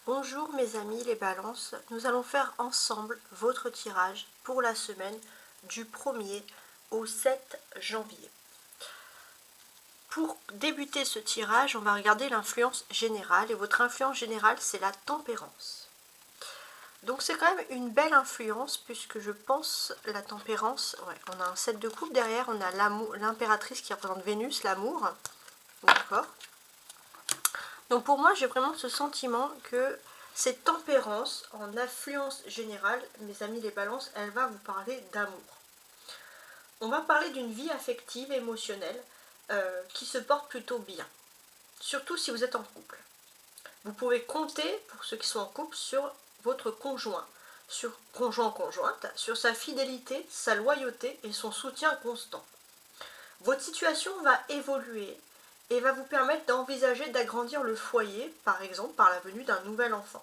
Bonjour mes amis les balances, nous allons faire ensemble votre tirage pour la semaine du 1er au 7 janvier. Pour débuter ce tirage, on va regarder l'influence générale et votre influence générale c'est la tempérance. Donc c'est quand même une belle influence puisque je pense la tempérance, on a un 7 de coupe derrière, on a l'impératrice qui représente Vénus, l'amour, d'accord. Donc pour moi j'ai vraiment ce sentiment que cette tempérance en influence générale, mes amis les balances, elle va vous parler d'amour. On va parler d'une vie affective, émotionnelle, qui se porte plutôt bien. Surtout si vous êtes en couple. Vous pouvez compter, pour ceux qui sont en couple, sur votre conjoint, sur conjointe, sur sa fidélité, sa loyauté et son soutien constant. Votre situation va évoluer et va vous permettre d'envisager d'agrandir le foyer, par exemple par la venue d'un nouvel enfant.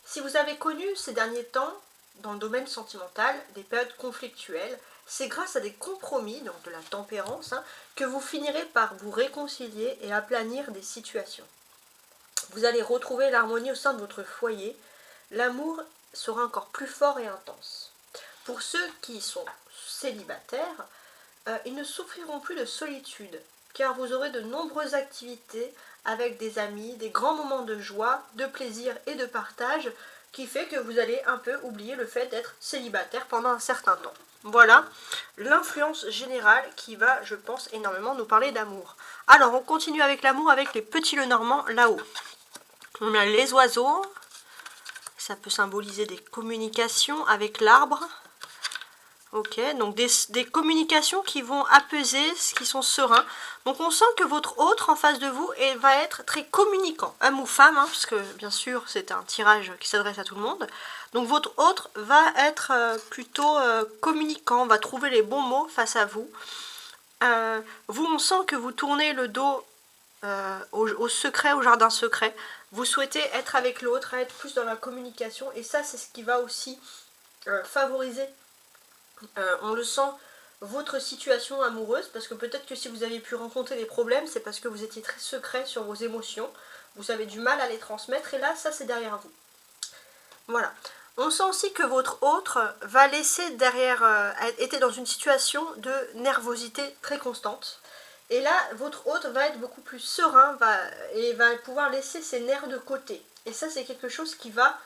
Si vous avez connu ces derniers temps, dans le domaine sentimental, des périodes conflictuelles, c'est grâce à des compromis, donc de la tempérance, que vous finirez par vous réconcilier et aplanir des situations. Vous allez retrouver l'harmonie au sein de votre foyer, l'amour sera encore plus fort et intense. Pour ceux qui sont célibataires, ils ne souffriront plus de solitude, car vous aurez de nombreuses activités avec des amis, des grands moments de joie, de plaisir et de partage, qui fait que vous allez un peu oublier le fait d'être célibataire pendant un certain temps. Voilà l'influence générale qui va, je pense, énormément nous parler d'amour. Alors, on continue avec l'amour avec les petits Lenormands là-haut. On a les oiseaux, ça peut symboliser des communications avec l'arbre. Ok, donc des communications qui vont apaiser, qui sont sereins. Donc on sent que votre autre en face de vous va être très communicant, homme ou femme, parce que bien sûr c'est un tirage qui s'adresse à tout le monde. Donc votre autre va être plutôt communicant, va trouver les bons mots face à vous. Vous, on sent que vous tournez le dos au secret, au jardin secret. Vous souhaitez être avec l'autre, être plus dans la communication, et ça c'est ce qui va aussi favoriser. On le sent, votre situation amoureuse, parce que peut-être que si vous avez pu rencontrer des problèmes, c'est parce que vous étiez très secret sur vos émotions, vous avez du mal à les transmettre, et là, ça c'est derrière vous. Voilà. On sent aussi que votre autre va laisser derrière, était dans une situation de nervosité très constante. Et là, votre autre va être beaucoup plus serein et va pouvoir laisser ses nerfs de côté. Et ça, c'est quelque chose qui va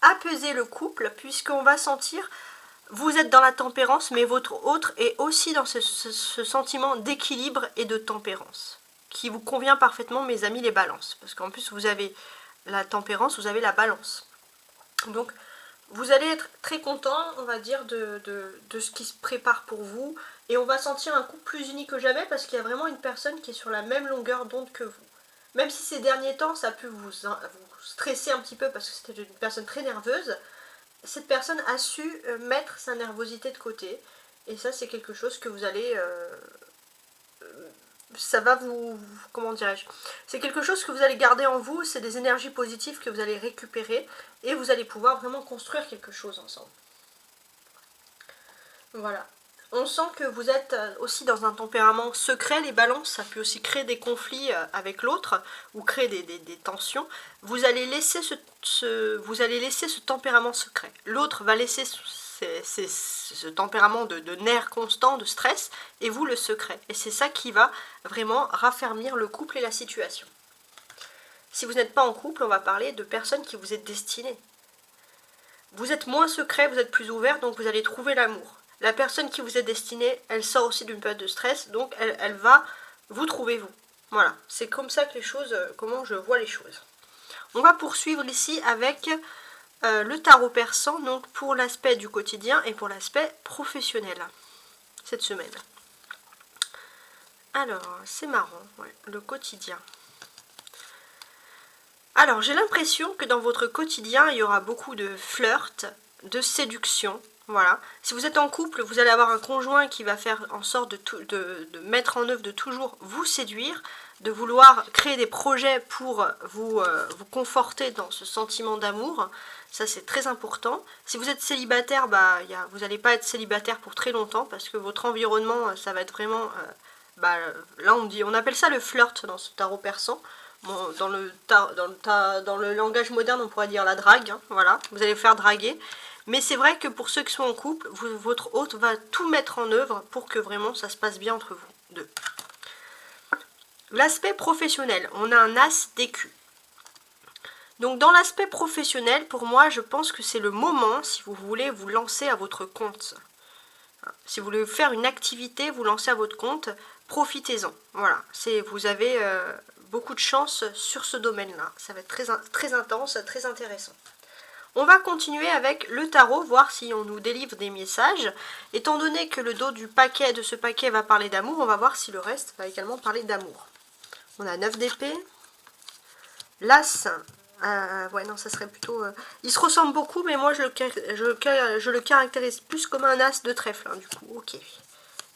apaiser le couple, puisqu'on va sentir... Vous êtes dans la tempérance, mais votre autre est aussi dans ce sentiment d'équilibre et de tempérance, qui vous convient parfaitement, mes amis les balances. Parce qu'en plus, vous avez la tempérance, vous avez la balance. Donc, vous allez être très content, on va dire, de ce qui se prépare pour vous. Et on va sentir un couple plus uni que jamais, parce qu'il y a vraiment une personne qui est sur la même longueur d'onde que vous. Même si ces derniers temps, ça a pu vous stresser un petit peu, parce que c'était une personne très nerveuse, cette personne a su mettre sa nervosité de côté. Et ça, c'est quelque chose que vous allez... ça va vous... Comment dirais-je? C'est quelque chose que vous allez garder en vous. C'est des énergies positives que vous allez récupérer. Et vous allez pouvoir vraiment construire quelque chose ensemble. Voilà. On sent que vous êtes aussi dans un tempérament secret. Les balances, ça peut aussi créer des conflits avec l'autre ou créer des tensions. Vous allez laisser ce tempérament secret. L'autre va laisser ce tempérament de nerfs constants, de stress, et vous le secret. Et c'est ça qui va vraiment raffermir le couple et la situation. Si vous n'êtes pas en couple, on va parler de personnes qui vous êtes destinées. Vous êtes moins secret, vous êtes plus ouvert, donc vous allez trouver l'amour. La personne qui vous est destinée, elle sort aussi d'une période de stress, donc elle va vous trouver vous. Voilà, c'est comme ça que les choses, comment je vois les choses. On va poursuivre ici avec le tarot persan, donc pour l'aspect du quotidien et pour l'aspect professionnel, cette semaine. Alors, c'est marrant, le quotidien. Alors, j'ai l'impression que dans votre quotidien, il y aura beaucoup de flirt, de séduction. Voilà. Si vous êtes en couple, vous allez avoir un conjoint qui va faire en sorte de mettre en œuvre, de toujours vous séduire, de vouloir créer des projets pour vous conforter dans ce sentiment d'amour. Ça, c'est très important. Si vous êtes célibataire, vous n'allez pas être célibataire pour très longtemps parce que votre environnement, ça va être vraiment... là, on appelle ça le flirt dans ce tarot persan. Bon, dans le langage moderne, on pourrait dire la drague, hein, voilà, vous allez vous faire draguer. Mais c'est vrai que pour ceux qui sont en couple, votre hôte va tout mettre en œuvre pour que vraiment ça se passe bien entre vous deux. L'aspect professionnel, on a un as d'écu. Donc dans l'aspect professionnel, pour moi, je pense que c'est le moment, si vous voulez vous lancer à votre compte. Si vous voulez faire une activité, vous lancer à votre compte, profitez-en. Voilà, vous avez beaucoup de chance sur ce domaine-là. Ça va être très intense, très intéressant. On va continuer avec le tarot, voir si on nous délivre des messages. Étant donné que le dos de ce paquet va parler d'amour, on va voir si le reste va également parler d'amour. On a 9 d'épée, l'as, ouais non ça serait plutôt... il se ressemble beaucoup mais moi je le caractérise plus comme un as de trèfle, hein, du coup, ok.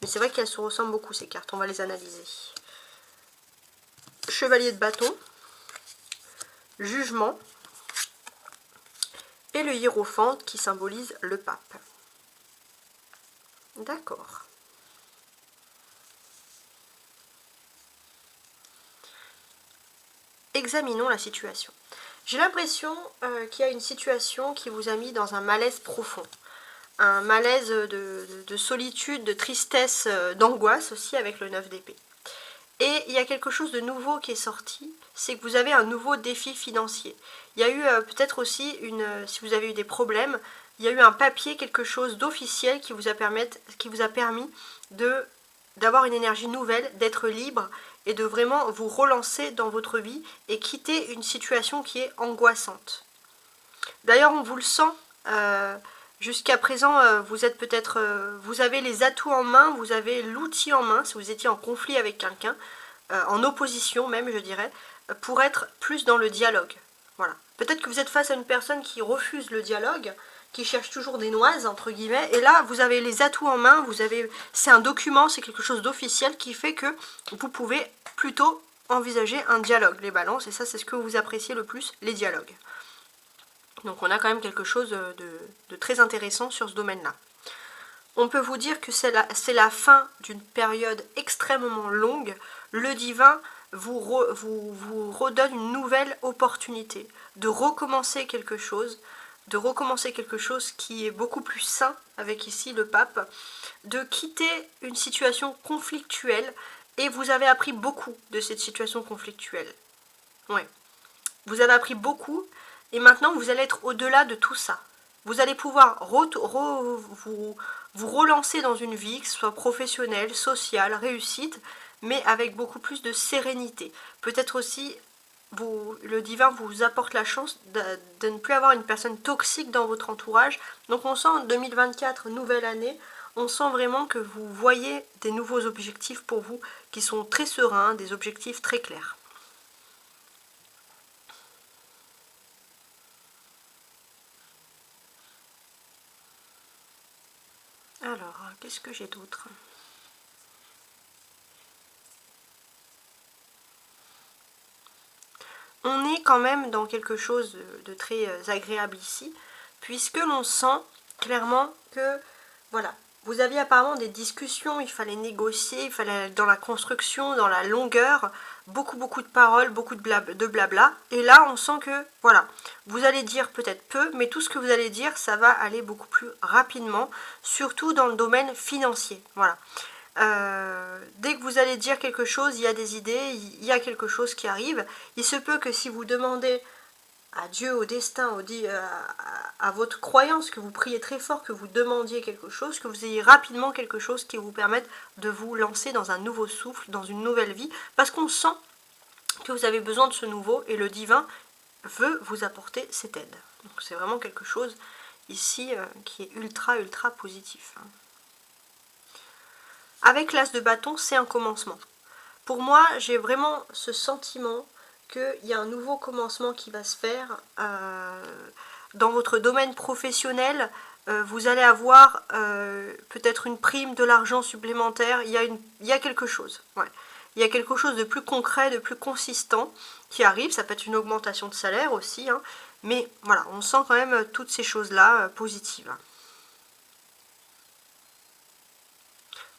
Mais c'est vrai qu'elles se ressemblent beaucoup ces cartes, on va les analyser. Chevalier de bâton, jugement, et le hiérophante qui symbolise le pape. D'accord. Examinons la situation. J'ai l'impression qu'il y a une situation qui vous a mis dans un malaise profond. Un malaise de solitude, de tristesse, d'angoisse aussi avec le 9 d'épée. Et il y a quelque chose de nouveau qui est sorti, c'est que vous avez un nouveau défi financier. Il y a eu peut-être aussi, si vous avez eu des problèmes, il y a eu un papier, quelque chose d'officiel qui vous a permis d'avoir une énergie nouvelle, d'être libre et de vraiment vous relancer dans votre vie et quitter une situation qui est angoissante. D'ailleurs, on vous le sent, jusqu'à présent, vous êtes peut-être, vous avez les atouts en main, vous avez l'outil en main, si vous étiez en conflit avec quelqu'un, en opposition même, je dirais, pour être plus dans le dialogue. Voilà. Peut-être que vous êtes face à une personne qui refuse le dialogue, qui cherche toujours des noises, entre guillemets, et là, vous avez les atouts en main, c'est un document, c'est quelque chose d'officiel qui fait que vous pouvez plutôt envisager un dialogue, les balances, et ça, c'est ce que vous appréciez le plus, les dialogues. Donc on a quand même quelque chose de très intéressant sur ce domaine-là. On peut vous dire que c'est la fin d'une période extrêmement longue. Le divin vous redonne une nouvelle opportunité de recommencer quelque chose qui est beaucoup plus sain, avec ici le pape, de quitter une situation conflictuelle, et vous avez appris beaucoup de cette situation conflictuelle. Ouais. Vous avez appris beaucoup, et maintenant vous allez être au-delà de tout ça. Vous allez pouvoir vous relancer dans une vie, que ce soit professionnelle, sociale, réussite, mais avec beaucoup plus de sérénité. Peut-être aussi, le divin vous apporte la chance de ne plus avoir une personne toxique dans votre entourage. Donc on sent en 2024, nouvelle année, on sent vraiment que vous voyez des nouveaux objectifs pour vous qui sont très sereins, des objectifs très clairs. Alors, qu'est-ce que j'ai d'autre ? On est quand même dans quelque chose de très agréable ici, puisque l'on sent clairement que, voilà, vous aviez apparemment des discussions, il fallait négocier, il fallait aller dans la construction, dans la longueur, beaucoup de paroles, beaucoup de blabla, et là on sent que, voilà, vous allez dire peut-être peu, mais tout ce que vous allez dire, ça va aller beaucoup plus rapidement, surtout dans le domaine financier, voilà. Dès que vous allez dire quelque chose, il y a des idées, il y a quelque chose qui arrive. Il se peut que si vous demandez à Dieu, au destin, à votre croyance, que vous priez très fort, que vous demandiez quelque chose, que vous ayez rapidement quelque chose qui vous permette de vous lancer dans un nouveau souffle, dans une nouvelle vie, parce qu'on sent que vous avez besoin de ce nouveau, et le divin veut vous apporter cette aide. Donc c'est vraiment quelque chose ici qui est ultra positif. Avec l'as de bâton, c'est un commencement. Pour moi, j'ai vraiment ce sentiment qu'il y a un nouveau commencement qui va se faire dans votre domaine professionnel. Vous allez avoir peut-être une prime, de l'argent supplémentaire. Il y a quelque chose. Ouais. Il y a quelque chose de plus concret, de plus consistant qui arrive. Ça peut être une augmentation de salaire aussi. Hein. Mais voilà, on sent quand même toutes ces choses-là positives.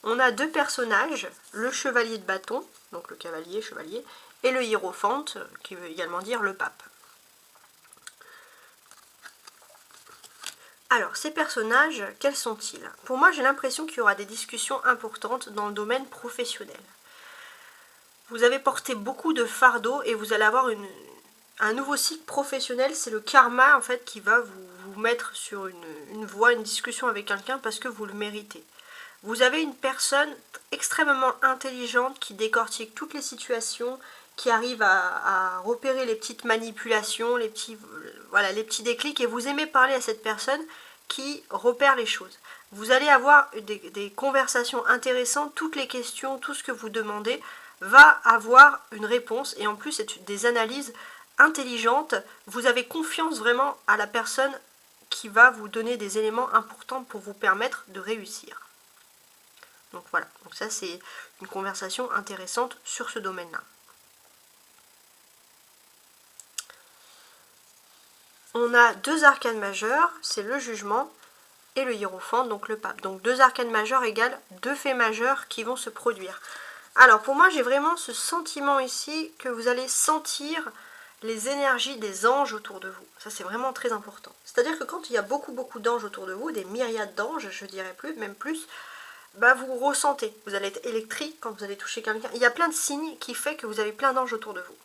On a deux personnages, le chevalier de bâton, donc le cavalier, chevalier, et le hiérophante, qui veut également dire le pape. Alors, ces personnages, quels sont-ils? Pour moi, j'ai l'impression qu'il y aura des discussions importantes dans le domaine professionnel. Vous avez porté beaucoup de fardeaux et vous allez avoir un nouveau cycle professionnel. C'est le karma, en fait, qui va vous mettre sur une voie, une discussion avec quelqu'un parce que vous le méritez. Vous avez une personne extrêmement intelligente qui décortique toutes les situations, qui arrive à repérer les petites manipulations, les petits déclics, et vous aimez parler à cette personne qui repère les choses. Vous allez avoir des conversations intéressantes, toutes les questions, tout ce que vous demandez va avoir une réponse, et en plus c'est des analyses intelligentes. Vous avez confiance vraiment à la personne qui va vous donner des éléments importants pour vous permettre de réussir. Donc voilà, donc ça c'est une conversation intéressante sur ce domaine-là. On a deux arcanes majeures, c'est le jugement et le hiérophante, donc le pape. Donc deux arcanes majeures égale deux faits majeurs qui vont se produire. Alors pour moi j'ai vraiment ce sentiment ici que vous allez sentir les énergies des anges autour de vous. Ça c'est vraiment très important. C'est-à-dire que quand il y a beaucoup d'anges autour de vous, des myriades d'anges, je dirais plus, même plus, bah vous ressentez, vous allez être électrique quand vous allez toucher quelqu'un. Il y a plein de signes qui font que vous avez plein d'anges autour de vous.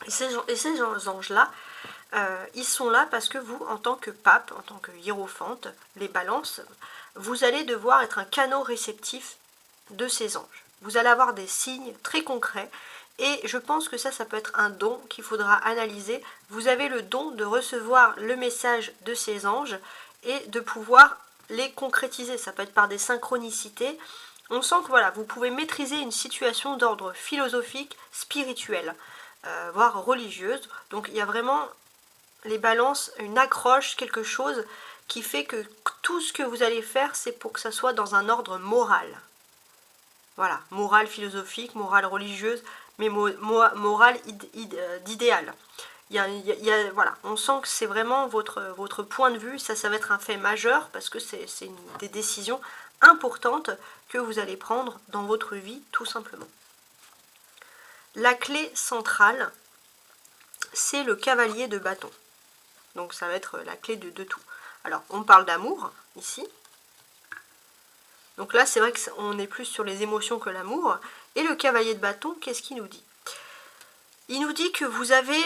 Et ces anges-là, ils sont là parce que vous, en tant que pape, en tant que hiérophante, les balances, vous allez devoir être un canal réceptif de ces anges. Vous allez avoir des signes très concrets et je pense que ça peut être un don qu'il faudra analyser. Vous avez le don de recevoir le message de ces anges et de pouvoir les concrétiser. Ça peut être par des synchronicités. On sent que voilà, vous pouvez maîtriser une situation d'ordre philosophique, spirituel, voire religieuse. Donc il y a vraiment les balances, une accroche, quelque chose qui fait que tout ce que vous allez faire, c'est pour que ça soit dans un ordre moral. Voilà, morale philosophique, morale religieuse, mais morale d'idéal. Voilà, on sent que c'est vraiment votre point de vue, ça va être un fait majeur parce que c'est des décisions importantes que vous allez prendre dans votre vie, tout simplement. La clé centrale, c'est le cavalier de bâton. Donc ça va être la clé de tout. Alors, on parle d'amour, ici. Donc là, c'est vrai qu'on est plus sur les émotions que l'amour. Et le cavalier de bâton, qu'est-ce qu'il nous dit? Il nous dit que vous avez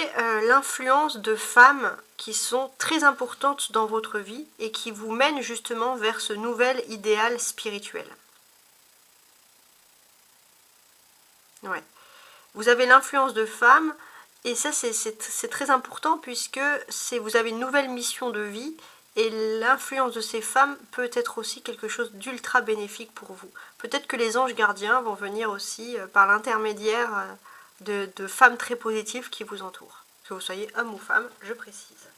l'influence de femmes qui sont très importantes dans votre vie et qui vous mènent justement vers ce nouvel idéal spirituel. Ouais. Vous avez l'influence de femmes et ça c'est très important puisque vous avez une nouvelle mission de vie. Et l'influence de ces femmes peut être aussi quelque chose d'ultra bénéfique pour vous. Peut-être que les anges gardiens vont venir aussi par l'intermédiaire de femmes très positives qui vous entourent. Que vous soyez homme ou femme, je précise.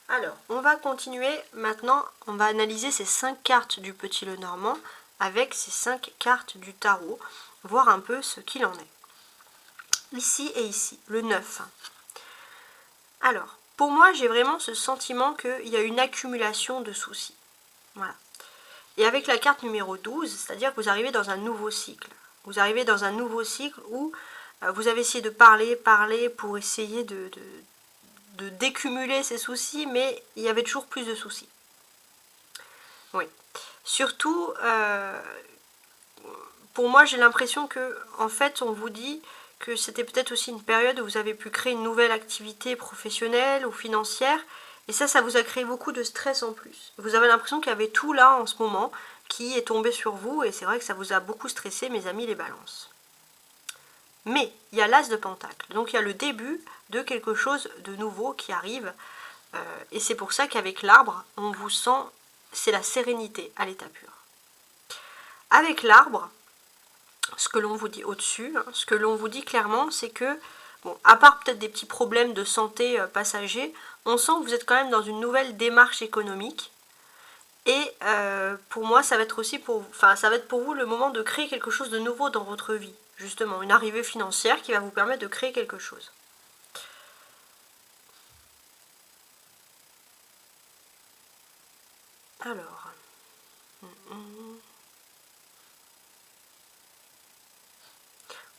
Alors, on va continuer maintenant. On va analyser ces 5 cartes du Petit Lenormand avec ces 5 cartes du tarot. Voir un peu ce qu'il en est. Ici et ici, le 9. Alors, pour moi, j'ai vraiment ce sentiment qu'il y a une accumulation de soucis. Voilà. Et avec la carte numéro 12, c'est-à-dire que vous arrivez dans un nouveau cycle. Vous arrivez dans un nouveau cycle où vous avez essayé de parler pour essayer de décumuler ces soucis, mais il y avait toujours plus de soucis. Oui. Surtout, pour moi, j'ai l'impression que, en fait, on vous dit que c'était peut-être aussi une période où vous avez pu créer une nouvelle activité professionnelle ou financière, et ça vous a créé beaucoup de stress en plus. Vous avez l'impression qu'il y avait tout là en ce moment qui est tombé sur vous, et c'est vrai que ça vous a beaucoup stressé, mes amis les balances. Mais il y a l'as de pentacle, donc il y a le début de quelque chose de nouveau qui arrive, et c'est pour ça qu'avec l'arbre, on vous sent, c'est la sérénité à l'état pur. Avec l'arbre, ce que l'on vous dit au-dessus, ce que l'on vous dit clairement, c'est que, bon, à part peut-être des petits problèmes de santé passagers, on sent que vous êtes quand même dans une nouvelle démarche économique. Et pour moi, ça va être aussi pour vous le moment de créer quelque chose de nouveau dans votre vie. Justement, une arrivée financière qui va vous permettre de créer quelque chose. Alors...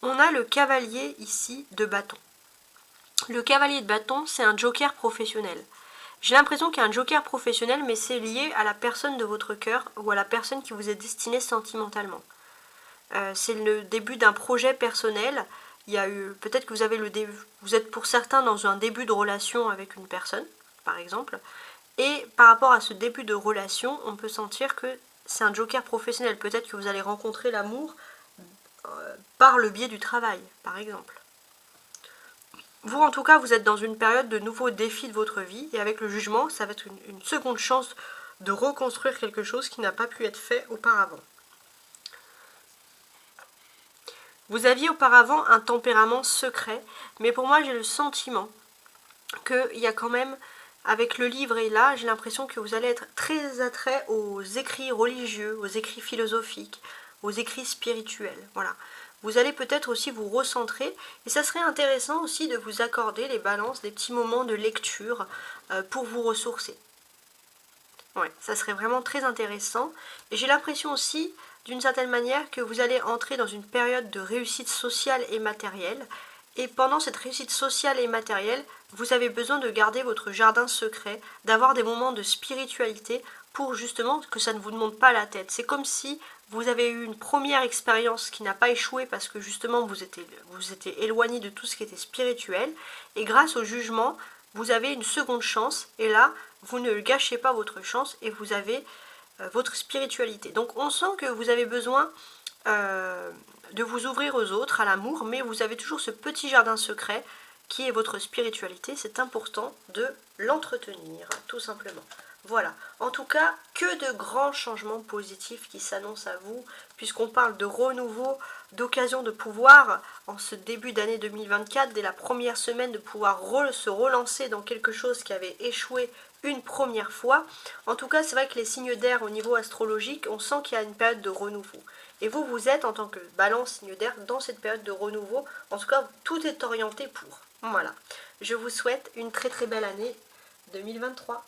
On a le cavalier ici de bâton. Le cavalier de bâton, c'est un joker professionnel. J'ai l'impression qu'il y a un joker professionnel, mais c'est lié à la personne de votre cœur ou à la personne qui vous est destinée sentimentalement. C'est le début d'un projet personnel. Il y a eu, peut-être que vous êtes pour certains dans un début de relation avec une personne, par exemple. Et par rapport à ce début de relation, on peut sentir que c'est un joker professionnel. Peut-être que vous allez rencontrer l'amour par le biais du travail, par exemple. Vous, en tout cas, vous êtes dans une période de nouveaux défis de votre vie. Et avec le jugement, ça va être une seconde chance de reconstruire quelque chose qui n'a pas pu être fait auparavant. Vous aviez auparavant un tempérament secret, mais pour moi, j'ai le sentiment qu'il y a quand même, avec le livre et là, j'ai l'impression que vous allez être très attrait aux écrits religieux, aux écrits philosophiques, aux écrits spirituels. Voilà. Vous allez peut-être aussi vous recentrer, et ça serait intéressant aussi de vous accorder les balances, des petits moments de lecture pour vous ressourcer. Ouais, ça serait vraiment très intéressant. Et j'ai l'impression aussi, d'une certaine manière, que vous allez entrer dans une période de réussite sociale et matérielle. Et pendant cette réussite sociale et matérielle, vous avez besoin de garder votre jardin secret, d'avoir des moments de spiritualité pour justement que ça ne vous monte pas la tête. C'est comme si vous avez eu une première expérience qui n'a pas échoué parce que justement vous étiez éloigné de tout ce qui était spirituel. Et grâce au jugement, vous avez une seconde chance. Et là, vous ne gâchez pas votre chance et vous avez votre spiritualité. Donc on sent que vous avez besoin de vous ouvrir aux autres, à l'amour, mais vous avez toujours ce petit jardin secret qui est votre spiritualité. C'est important de l'entretenir, tout simplement. Voilà, en tout cas, que de grands changements positifs qui s'annoncent à vous, puisqu'on parle de renouveau, d'occasion de pouvoir, en ce début d'année 2024, dès la première semaine, de pouvoir se relancer dans quelque chose qui avait échoué une première fois. En tout cas, c'est vrai que les signes d'air au niveau astrologique, on sent qu'il y a une période de renouveau. Et vous, vous êtes, en tant que balance signe d'air, dans cette période de renouveau. En tout cas, tout est orienté pour. Voilà. Je vous souhaite une très très belle année 2023.